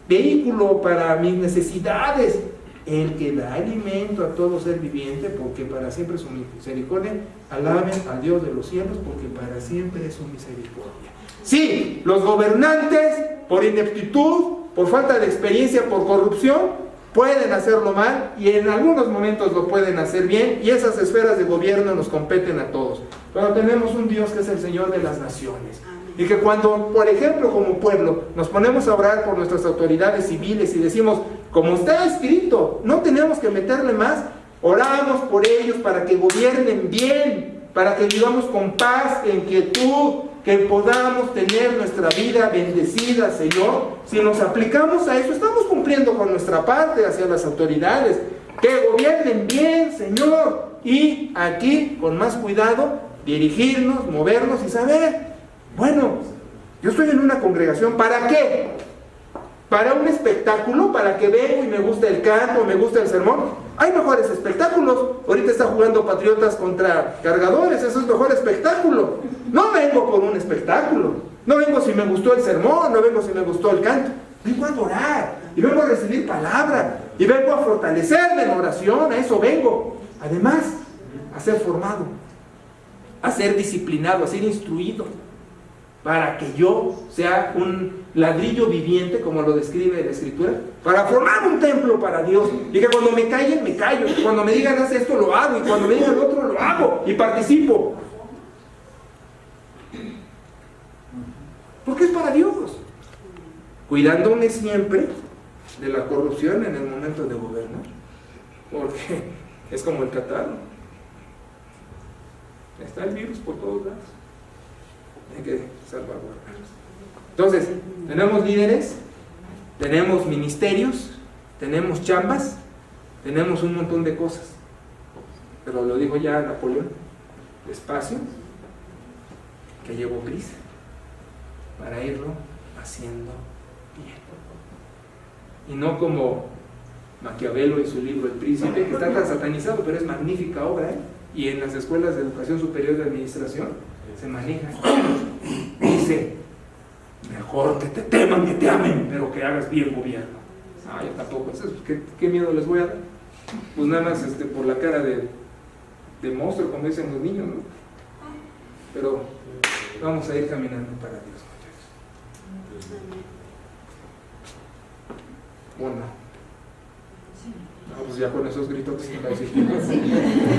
vehículo para mis necesidades. El que da alimento a todo ser viviente, porque para siempre es su misericordia. Alaben al Dios de los cielos, porque para siempre es su misericordia. Sí, los gobernantes, por ineptitud, por falta de experiencia, por corrupción, pueden hacerlo mal y en algunos momentos lo pueden hacer bien, y esas esferas de gobierno nos competen a todos. Pero tenemos un Dios que es el Señor de las naciones. Y que cuando, por ejemplo, como pueblo, nos ponemos a orar por nuestras autoridades civiles y decimos, como está escrito, no tenemos que meterle más, oramos por ellos para que gobiernen bien, para que vivamos con paz, en quietud, que podamos tener nuestra vida bendecida, Señor. Si nos aplicamos a eso, estamos cumpliendo con nuestra parte hacia las autoridades. Que gobiernen bien, Señor. Y aquí, con más cuidado, dirigirnos, movernos y saber, bueno, yo estoy en una congregación, ¿para qué? ¿Para un espectáculo? ¿Para que vengo y me gusta el canto, me gusta el sermón? Hay mejores espectáculos. Ahorita está jugando Patriotas contra Cargadores, eso es mejor espectáculo. No vengo por un espectáculo, no vengo si me gustó el sermón, no vengo si me gustó el canto. Vengo a adorar, y vengo a recibir palabra, y vengo a fortalecerme en oración, a eso vengo. Además, a ser formado, a ser disciplinado, a ser instruido, para que yo sea un ladrillo viviente, como lo describe la Escritura, para formar un templo para Dios, y que cuando me callen, me callo, y cuando me digan haz esto, lo hago, y cuando me digan lo otro, lo hago, y participo. Porque es para Dios, cuidándome siempre de la corrupción en el momento de gobernar, porque es como el catarro, está el virus por todos lados, hay que salvaguardarlos. Entonces, tenemos líderes, tenemos ministerios, tenemos chambas, tenemos un montón de cosas, pero lo dijo ya Napoleón, despacio, que llevo prisa para irlo haciendo bien. Y no como Maquiavelo y su libro El Príncipe, que está tan satanizado, pero es magnífica obra, y en las escuelas de educación superior de administración se maneja. Dice, mejor que te teman que te amen, pero que hagas bien gobierno. Ah, yo tampoco, ¿qué miedo les voy a dar? Pues nada más por la cara de monstruo, como dicen los niños, ¿no? Pero vamos a ir caminando para Dios, muchachos. Bueno, pues ya con esos gritos que se